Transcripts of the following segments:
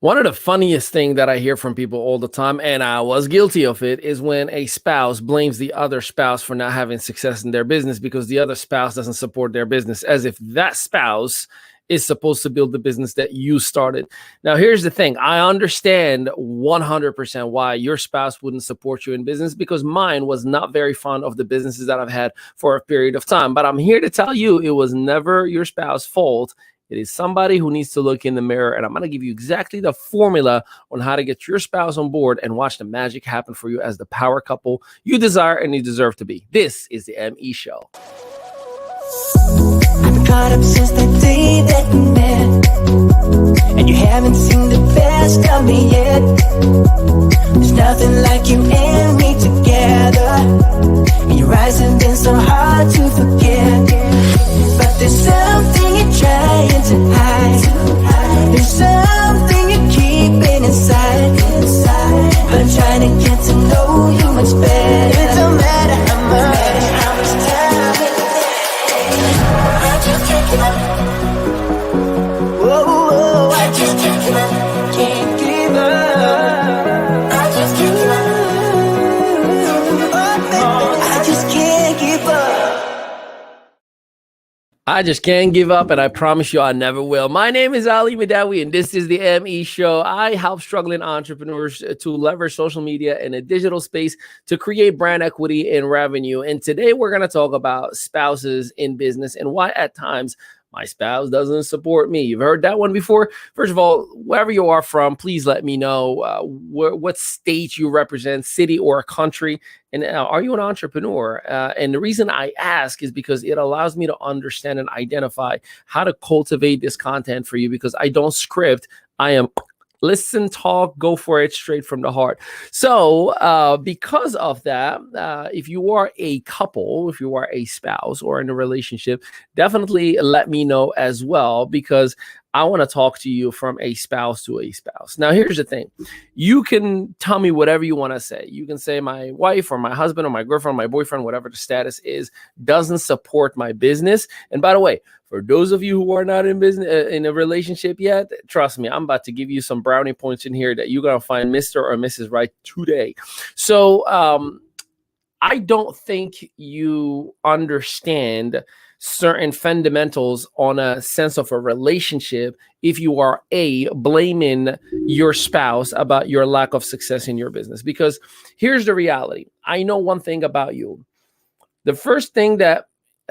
One of the funniest things that I hear from people all the time, and I was guilty of it, is when a spouse blames the other spouse for not having success in their business because the other spouse doesn't support their business, as if that spouse is supposed to build the business that you started. Now, here's the thing. I understand 100% why your spouse wouldn't support you in business, because mine was not very fond of the businesses that I've had for a period of time. But I'm here to tell you it was never your spouse's fault. It is somebody who needs to look in the mirror, and I'm going to give you exactly the formula on how to get your spouse on board and watch the magic happen for you as the power couple you desire and you deserve to be. This is the ME Show. I've been caught up since the day that we met, and you haven't seen the best of me yet. There's nothing like you and me together, and your eyes have been so hard to forget. But there's something you're trying to hide. There's something you're keeping inside. But I'm trying to get to know you much better. It don't matter how much time it takes. I just can't give up. Whoa, I just can't give up. Can't give up. I just can't give up. I just can't give up. I just can't give up, and I promise you I never will. My name is Ali Madawi, and this is the ME Show. I help struggling entrepreneurs to leverage social media in a digital space to create brand equity and revenue. And today we're going to talk about spouses in business and why at times my spouse doesn't support me. You've heard that one before. First of all, wherever you are from, please let me know what state you represent, city or country. And are you an entrepreneur? And the reason I ask is because it allows me to understand and identify how to cultivate this content for you, because I don't script. I am listen, talk, go for it straight from the heart. So because of that, if you are a couple, if you are a spouse or in a relationship, definitely let me know as well, because I want to talk to you from a spouse to a spouse. Now, here's the thing. You can tell me whatever you want to say. You can say my wife or my husband or my girlfriend, or my boyfriend, whatever the status is, doesn't support my business. And by the way, for those of you who are not in business, in a relationship yet, trust me, I'm about to give you some brownie points in here that you're going to find Mr. or Mrs. Right today. So I don't think you understand certain fundamentals on a sense of a relationship if you are blaming your spouse about your lack of success in your business. Because here's the reality. I know one thing about you. The first thing that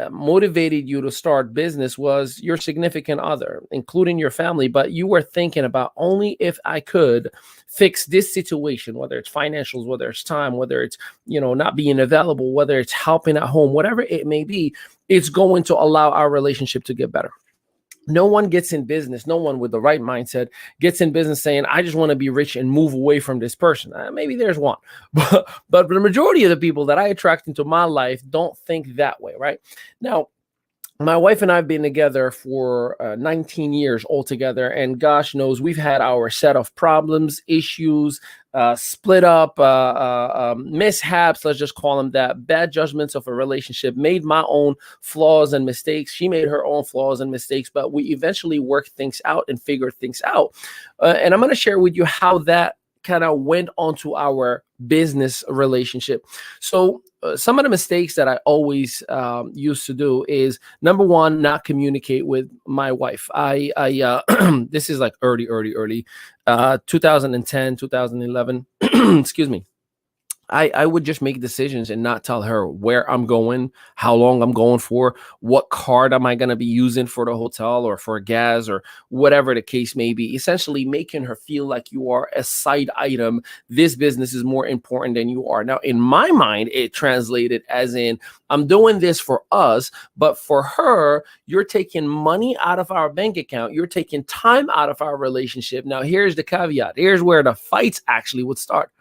motivated you to start business was your significant other, including your family, but you were thinking about only if I could fix this situation, whether it's financials, whether it's time, whether it's, not being available, whether it's helping at home, whatever it may be, it's going to allow our relationship to get better. No one gets in business, no one with the right mindset gets in business saying, I just want to be rich and move away from this person. Maybe there's one, but the majority of the people that I attract into my life don't think that way, right? Now, my wife and I have been together for 19 years altogether, and gosh knows we've had our set of problems, issues, split up, mishaps, let's just call them that, bad judgments of a relationship, made my own flaws and mistakes. She made her own flaws and mistakes, but we eventually worked things out and figured things out. And I'm going to share with you how that kind of went onto our business relationship. So some of the mistakes that I always used to do is, number one, not communicate with my wife. I this is like early 2010, 2011, excuse me. I would just make decisions and not tell her where I'm going, how long I'm going for, what card am I going to be using for the hotel or for gas or whatever the case may be. Essentially making her feel like you are a side item. This business is more important than you are. Now, in my mind, it translated as in, I'm doing this for us, but for her, you're taking money out of our bank account. You're taking time out of our relationship. Now, here's the caveat. Here's where the fights actually would start.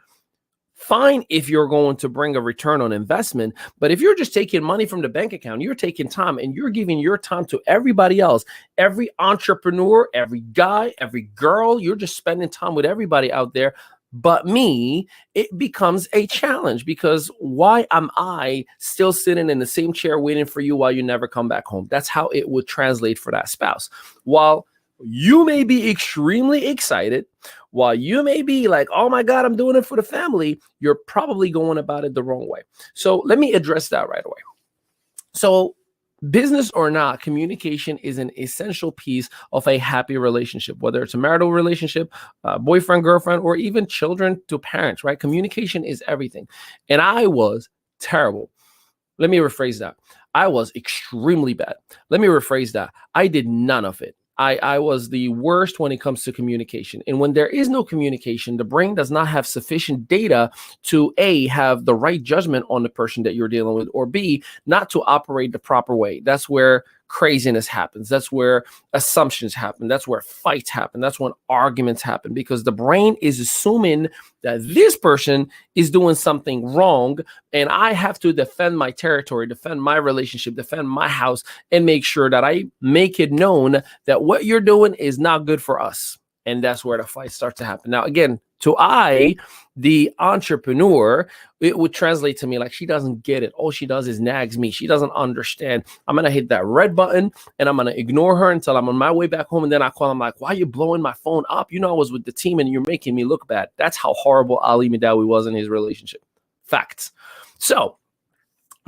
Fine if you're going to bring a return on investment, but if you're just taking money from the bank account, you're taking time and you're giving your time to everybody else, every entrepreneur, every guy, every girl, you're just spending time with everybody out there but me, it becomes a challenge, because why am I still sitting in the same chair waiting for you while you never come back home? That's how it would translate for that spouse. While You may be extremely excited. While you may be like, oh my God, I'm doing it for the family, you're probably going about it the wrong way. So let me address that right away. So, business or not, communication is an essential piece of a happy relationship, whether it's a marital relationship, boyfriend, girlfriend, or even children to parents, right? Communication is everything. And I was terrible. Let me rephrase that. I was extremely bad. Let me rephrase that. I did none of it. I was the worst when it comes to communication. And when there is no communication, the brain does not have sufficient data to A, have the right judgment on the person that you're dealing with, or B, not to operate the proper way. That's where craziness happens. That's where assumptions happen. That's where fights happen. That's when arguments happen, because the brain is assuming that this person is doing something wrong, and I have to defend my territory, defend my relationship, defend my house, and make sure that I make it known that what you're doing is not good for us. And that's where the fight starts to happen. Now, again, to I, the entrepreneur, it would translate to me like she doesn't get it. All she does is nags me. She doesn't understand. I'm going to hit that red button and I'm going to ignore her until I'm on my way back home. And then I call. I'm like, why are you blowing my phone up? You know, I was with the team and you're making me look bad. That's how horrible Ali Midawi was in his relationship. Facts. So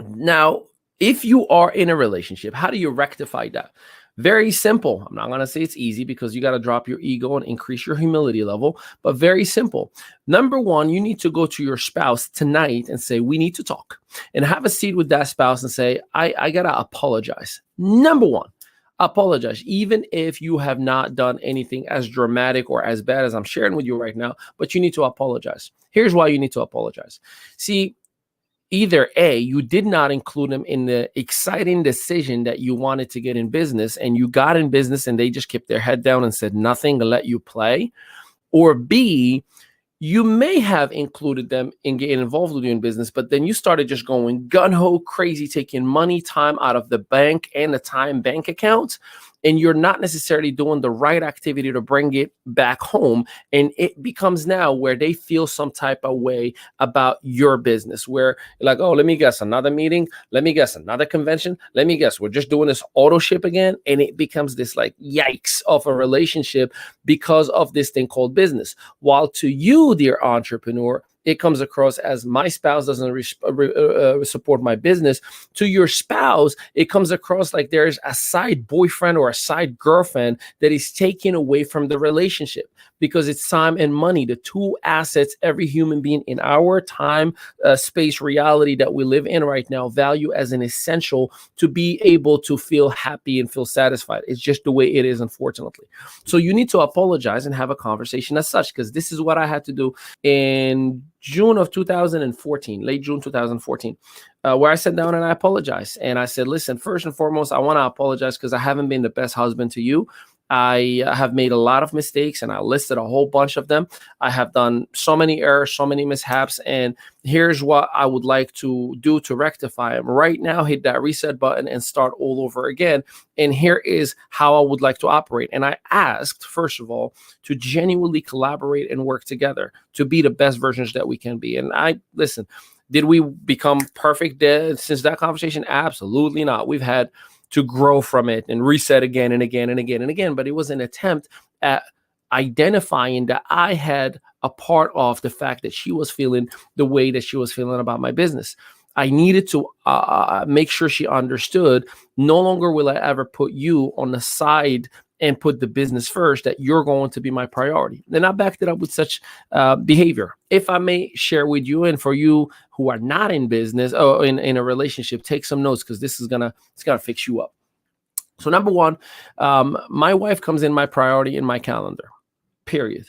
now, if you are in a relationship, how do you rectify that? Very simple. I'm not going to say it's easy because you got to drop your ego and increase your humility level, but very simple. Number one, you need to go to your spouse tonight and say, we need to talk, and have a seat with that spouse and say, I got to apologize. Number one, apologize, even if you have not done anything as dramatic or as bad as I'm sharing with you right now, but you need to apologize. Here's why you need to apologize. See, either A, you did not include them in the exciting decision that you wanted to get in business, and you got in business and they just kept their head down and said nothing and let you play. Or B, you may have included them in getting involved with you in business, but then you started just going gun-ho crazy, taking money, time out of the bank and the time bank account, and you're not necessarily doing the right activity to bring it back home. And it becomes now where they feel some type of way about your business, where like, oh, let me guess, another meeting. Let me guess, another convention. Let me guess, we're just doing this auto ship again. And it becomes this like yikes of a relationship because of this thing called business. While to you, dear entrepreneur, it comes across as my spouse doesn't support my business. To your spouse, it comes across like there's a side boyfriend or a side girlfriend that is taken away from the relationship, because it's time and money, the two assets every human being in our time, space, reality that we live in right now value as an essential to be able to feel happy and feel satisfied. It's just the way it is, unfortunately. So you need to apologize and have a conversation as such, because this is what I had to do in June of 2014, late June 2014, where I sat down and I apologized. And I said, listen, first and foremost, I want to apologize because I haven't been the best husband to you. I have made a lot of mistakes, and I listed a whole bunch of them. I have done so many errors, so many mishaps, and here's what I would like to do to rectify them. Right now, hit that reset button and start all over again. And here is how I would like to operate. And I asked, first of all, to genuinely collaborate and work together to be the best versions that we can be. And listen, did we become perfect since that conversation? Absolutely not. We've had to grow from it and reset again and again and again and again. But it was an attempt at identifying that I had a part of the fact that she was feeling the way that she was feeling about my business. I needed to make sure she understood no longer will I ever put you on the side and put the business first, that you're going to be my priority. Then I backed it up with such behavior. If I may share with you, and for you who are not in business or in a relationship, take some notes, because this is it's gonna fix you up. So number one, my wife comes in my priority in my calendar, period.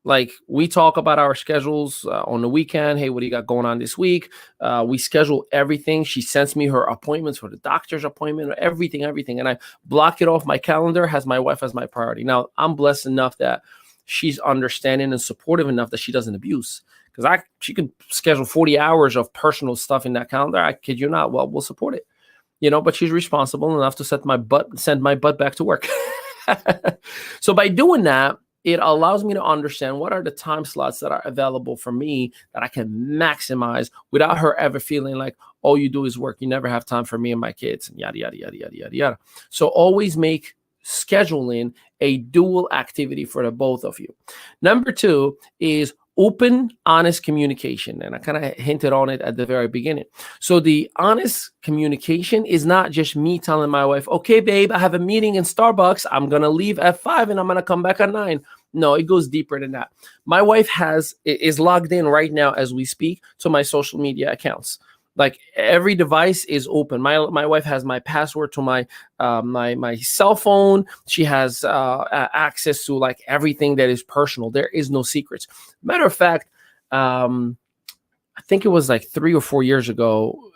Like, we talk about our schedules on the weekend. Hey, what do you got going on this week? We schedule everything. She sends me her appointments for the doctor's appointment, everything. And I block it off my calendar, has my wife as my priority. Now, I'm blessed enough that she's understanding and supportive enough that she doesn't abuse. Because she could schedule 40 hours of personal stuff in that calendar. I kid you not. Well, we'll support it. But she's responsible enough to send my butt back to work. So by doing that, it allows me to understand what are the time slots that are available for me that I can maximize without her ever feeling like all you do is work. You never have time for me and my kids, and yada, yada, yada, yada, yada, yada. So always make scheduling a dual activity for the both of you. Number two is open, honest communication. And I kind of hinted on it at the very beginning. So the honest communication is not just me telling my wife, okay, babe, I have a meeting in Starbucks. I'm going to leave at 5 and I'm going to come back at 9. No, it goes deeper than that. My wife is logged in right now as we speak to my social media accounts. Like every device is open. My wife has my password to my my cell phone. She has access to like everything that is personal. There is no secrets. Matter of fact, I think it was like 3 or 4 years ago,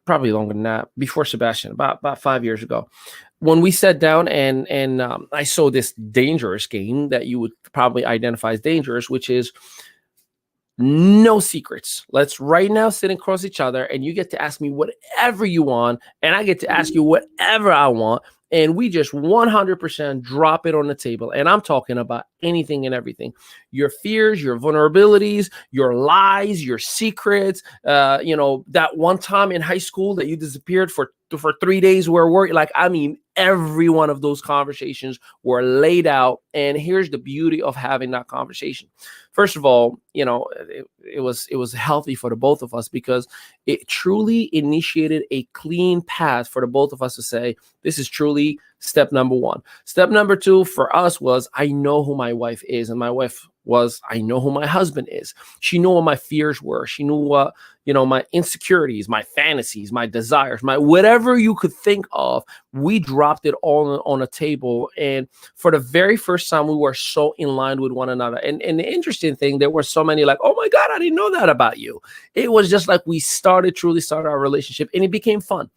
probably longer than that, before Sebastian, about 5 years ago, when we sat down and I saw this dangerous game that you would probably identify as dangerous, which is no secrets. Let's right now sit across each other and you get to ask me whatever you want and I get to ask you whatever I want. And we just 100% drop it on the table. And I'm talking about anything and everything. Your fears, your vulnerabilities, your lies, your secrets. That one time in high school that you disappeared for 3 days where we're like, I mean, every one of those conversations were laid out. And here's the beauty of having that conversation. First of all, it was healthy for the both of us because it truly initiated a clean path for the both of us to say, this is truly step number one. Step number two for us was, I know who my wife is. And my wife was, I know who my husband is. She knew what my fears were. She knew what, my insecurities, my fantasies, my desires, my whatever you could think of. We dropped it all on a table. And for the very first time, we were so in line with one another. And the interesting thing, there were so many like, oh my God, I didn't know that about you. It was just like we truly started our relationship and it became fun.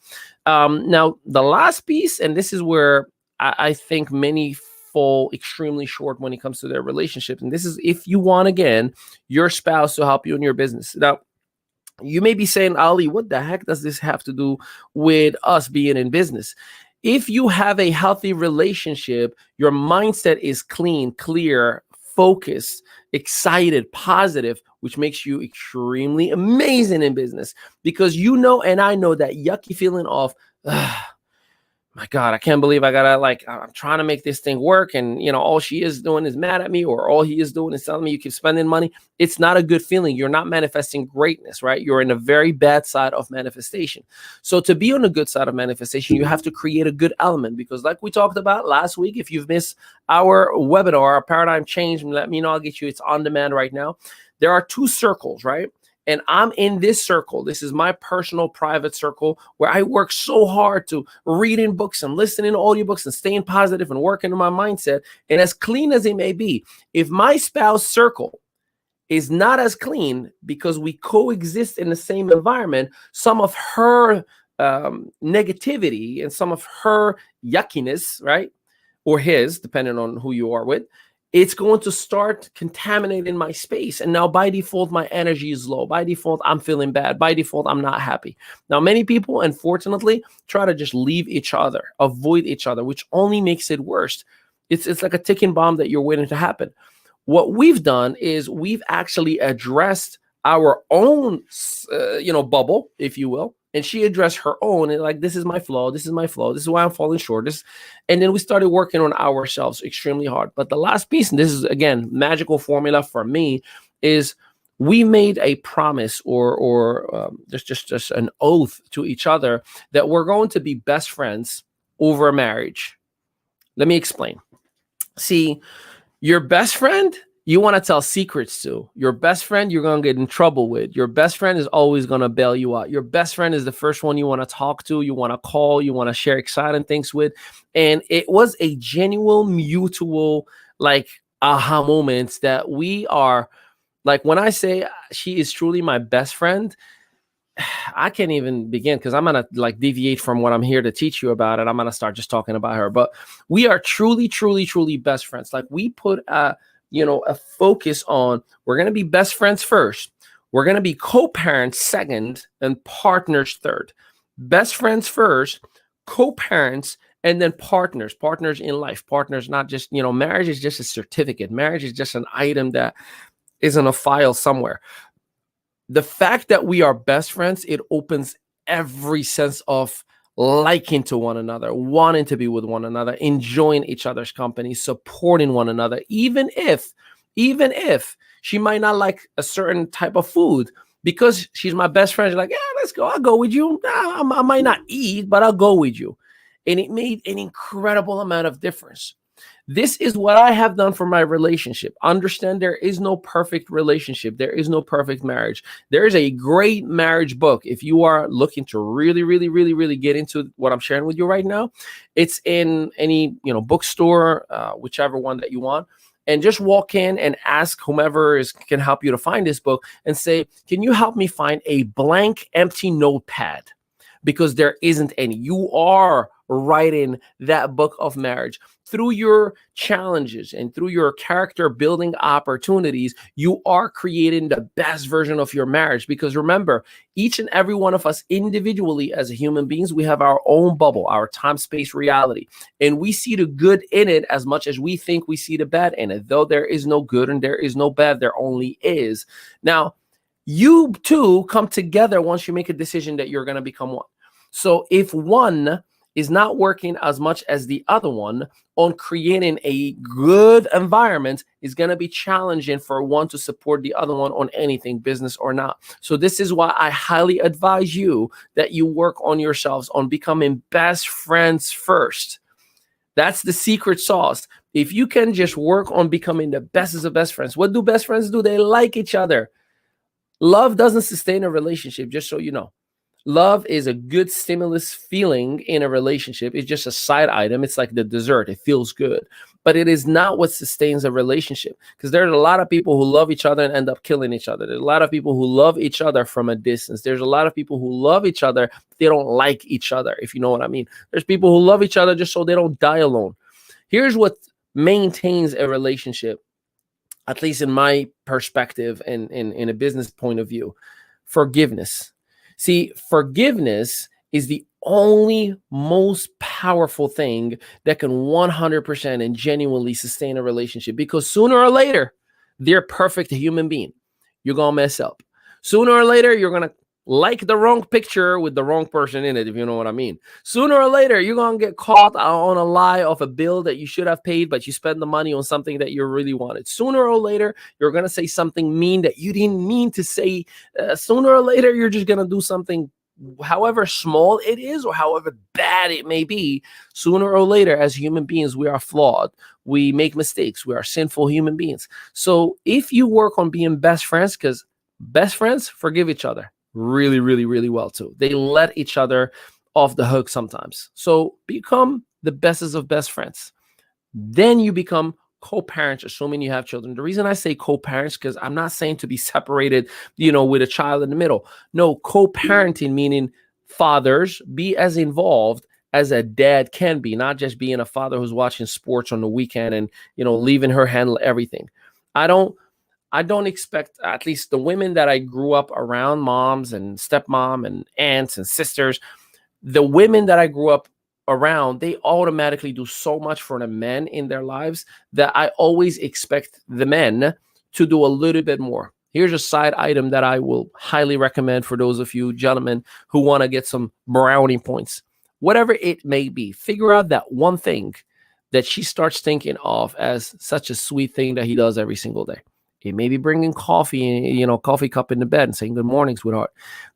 Now, the last piece, and this is where I think many fall extremely short when it comes to their relationship. And this is if you want, again, your spouse to help you in your business. Now, you may be saying, Ali, what the heck does this have to do with us being in business? If you have a healthy relationship, your mindset is clean, clear, focused, excited, positive, which makes you extremely amazing in business because and I know that yucky feeling of, my God, I can't believe I gotta I'm trying to make this thing work. And, all she is doing is mad at me or all he is doing is telling me you keep spending money. It's not a good feeling. You're not manifesting greatness, right? You're in a very bad side of manifestation. So to be on the good side of manifestation, you have to create a good element because like we talked about last week, if you've missed our webinar, our paradigm change, let me know. I'll get you. It's on demand right now. There are 2 circles, right? And I'm in this circle. This is my personal private circle where I work so hard to reading books and listening to audiobooks and staying positive and working on my mindset. And as clean as it may be, if my spouse circle is not as clean because we coexist in the same environment, some of her negativity and some of her yuckiness, right? Or his, depending on who you are with, it's going to start contaminating my space. And now by default, my energy is low. By default, I'm feeling bad. By default, I'm not happy. Now, many people, unfortunately, try to just leave each other, avoid each other, which only makes it worse. It's like a ticking bomb that you're waiting to happen. What we've done is we've actually addressed our own, bubble, if you will. And she addressed her own and like, this is my flaw. This is my flaw. This is why I'm falling short. And then we started working on ourselves extremely hard. But the last piece, and this is, again, magical formula for me, is we made a promise or just an oath to each other that we're going to be best friends over marriage. Let me explain. See, your best friend, you want to tell secrets to. Your best friend, you're going to get in trouble with. Your best friend is always going to bail you out. Your best friend is the first one you want to talk to, you want to call, you want to share exciting things with. And it was a genuine, mutual, aha moments that we are, when I say she is truly my best friend, I can't even begin because I'm going to deviate from what I'm here to teach you about it. I'm going to start just talking about her. But we are truly, truly, truly best friends. We put a focus on, we're going to be best friends first. We're going to be co-parents second and partners third. Best friends first, co-parents, and then partners in life. Partners, not just, marriage is just a certificate. Marriage is just an item that is in a file somewhere. The fact that we are best friends, it opens every sense of liking to one another, wanting to be with one another, enjoying each other's company, supporting one another, even if she might not like a certain type of food. Because she's my best friend, she's like, yeah, let's go. I'll go with you. I might not eat, but I'll go with you. And it made an incredible amount of difference. This is what I have done for my relationship. Understand, there is no perfect relationship. There is no perfect marriage. There is a great marriage book. If you are looking to really, really, really, really get into what I'm sharing with you right now, it's in any, bookstore, whichever one that you want. And just walk in and ask whomever can help you to find this book and say, can you help me find a blank, empty notepad? Because there isn't any. You are writing that book of marriage. Through your challenges and through your character building opportunities, you are creating the best version of your marriage. Because remember, each and every one of us individually as human beings, we have our own bubble, our time-space reality. And we see the good in it as much as we think we see the bad in it. Though there is no good and there is no bad, there only is. Now, you two come together once you make a decision that you're going to become one. So if one is not working as much as the other one on creating a good environment, is going to be challenging for one to support the other one on anything, business or not. So this is why I highly advise you that you work on yourselves, on becoming best friends first. That's the secret sauce. If you can just work on becoming the best of best friends, what do best friends do? They like each other. Love doesn't sustain a relationship, just so you know. Love is a good stimulus feeling in a relationship. It's just a side item. It's like the dessert. It feels good. But it is not what sustains a relationship. Because there are a lot of people who love each other and end up killing each other. There's a lot of people who love each other from a distance. There's a lot of people who love each other, but they don't like each other, if you know what I mean. There's people who love each other just so they don't die alone. Here's what maintains a relationship, at least in my perspective and in a business point of view: forgiveness. See, forgiveness is the only most powerful thing that can 100% and genuinely sustain a relationship, because sooner or later, they're perfect human being. You're going to mess up. Sooner or later, you're going to like the wrong picture with the wrong person in it, if you know what I mean. Sooner or later, you're going to get caught on a lie of a bill that you should have paid, but you spend the money on something that you really wanted. Sooner or later, you're going to say something mean that you didn't mean to say. Sooner or later, you're just going to do something, however small it is or however bad it may be. Sooner or later, as human beings, we are flawed. We make mistakes. We are sinful human beings. So if you work on being best friends, because best friends forgive each other really, really, really well too. They let each other off the hook sometimes. So become the bestest of best friends. Then you become co-parents, assuming you have children. The reason I say co-parents, because I'm not saying to be separated, with a child in the middle. No, co-parenting, meaning fathers be as involved as a dad can be, not just being a father who's watching sports on the weekend and, leaving her handle everything. I don't expect, at least the women that I grew up around, moms and stepmom and aunts and sisters, the women that I grew up around, they automatically do so much for the men in their lives that I always expect the men to do a little bit more. Here's a side item that I will highly recommend for those of you gentlemen who want to get some brownie points. Whatever it may be, figure out that one thing that she starts thinking of as such a sweet thing that he does every single day. It may be bringing coffee, coffee cup in the bed and saying good morning, sweetheart.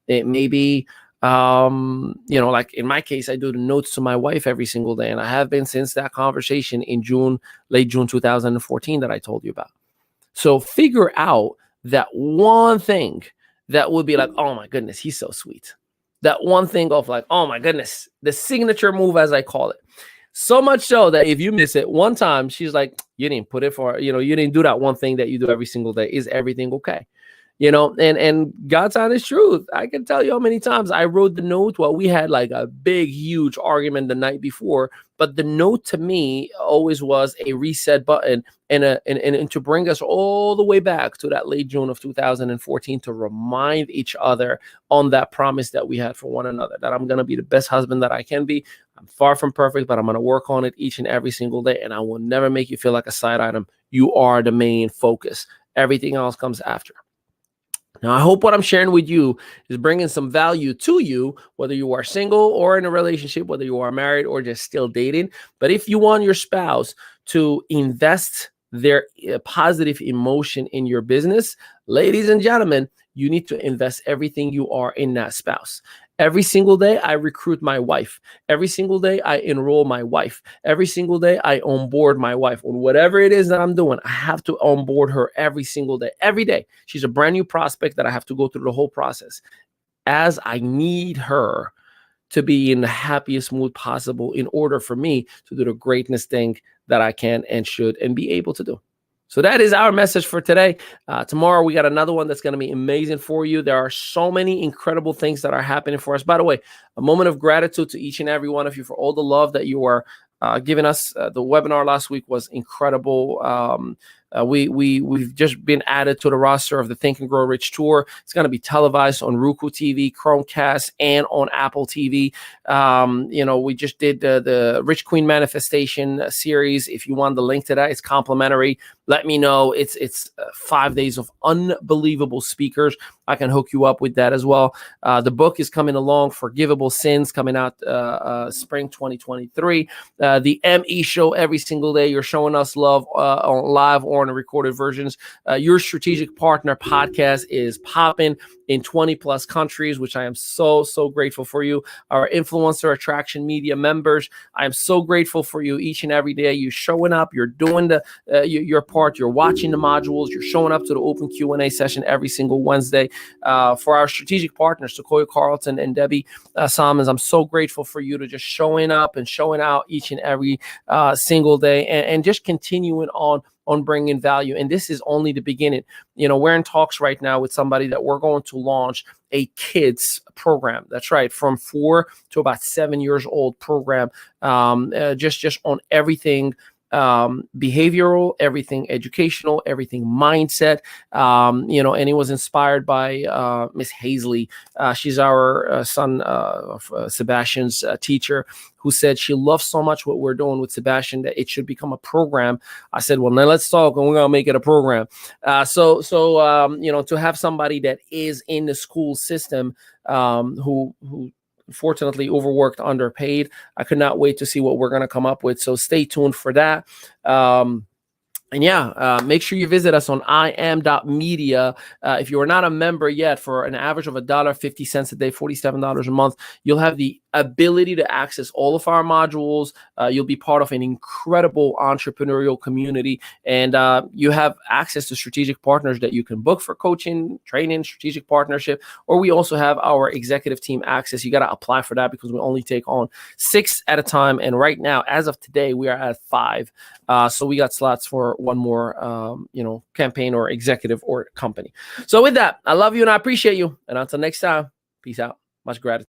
It may be, like in my case, I do the notes to my wife every single day. And I have been since that conversation in late June 2014 that I told you about. So figure out that one thing that would be like, oh my goodness, he's so sweet. That one thing of like, oh my goodness, the signature move, as I call it. So much so that if you miss it one time, she's like, you didn't put it for, you didn't do that one thing that you do every single day. Is everything okay? And God's honest truth. I can tell you how many times I wrote the note. Well, we had like a big, huge argument the night before, but the note to me always was a reset button and to bring us all the way back to that late June of 2014 to remind each other on that promise that we had for one another, that I'm going to be the best husband that I can be. I'm far from perfect, but I'm going to work on it each and every single day. And I will never make you feel like a side item. You are the main focus. Everything else comes after. Now, I hope what I'm sharing with you is bringing some value to you, whether you are single or in a relationship, whether you are married or just still dating. But if you want your spouse to invest their positive emotion in your business, ladies and gentlemen, you need to invest everything you are in that spouse. Every single day, I recruit my wife. Every single day, I enroll my wife. Every single day, I onboard my wife on whatever it is that I'm doing. I have to onboard her every single day. Every day, she's a brand new prospect that I have to go through the whole process, as I need her to be in the happiest mood possible in order for me to do the greatest thing that I can and should and be able to do. So that is our message for today. Tomorrow, we got another one that's going to be amazing for you. There are so many incredible things that are happening for us. By the way, a moment of gratitude to each and every one of you for all the love that you are giving us. The webinar last week was incredible. We've just been added to the roster of the Think and Grow Rich Tour. It's going to be televised on Roku TV, Chromecast, and on Apple TV. We just did the Rich Queen Manifestation series. If you want the link to that, it's complimentary. Let me know. It's 5 days of unbelievable speakers. I can hook you up with that as well. The book is coming along, Forgivable Sins, coming out spring 2023. The ME show every single day. You're showing us love on live or on the recorded versions. Your Strategic Partner podcast is popping in 20 plus countries, which I am so grateful for you. Our Influencer Attraction Media members, I am so grateful for you each and every day. You're showing up, you're doing your part, you're watching the modules, you're showing up to the open Q&A session every single Wednesday. For our strategic partners, Sequoia Carlton and Debbie Salmons, I'm so grateful for you to just showing up and showing out each and every single day and just continuing on bringing value. And this is only the beginning. We're in talks right now with somebody that we're going to launch a kids program. That's right, from 4 to about 7 years old program, just on everything behavioral, everything educational, everything mindset, and it was inspired by Miss Hazley. She's our son Sebastian's teacher, who said she loves so much what we're doing with Sebastian that it should become a program. I said, well, now let's talk and we're going to make it a program. To have somebody that is in the school system, who unfortunately overworked, underpaid, I could not wait to see what we're going to come up with. So stay tuned for that. Make sure you visit us on im.media. If you are not a member yet, for an average of $1.50 a day, $47 a month, you'll have the ability to access all of our modules. You'll be part of an incredible entrepreneurial community, and you have access to strategic partners that you can book for coaching, training, strategic partnership, or we also have our executive team access. You got to apply for that because we only take on 6 at a time. And right now, as of today, we are at 5. So we got slots for one more, campaign or executive or company. So with that, I love you and I appreciate you. And until next time, peace out. Much gratitude.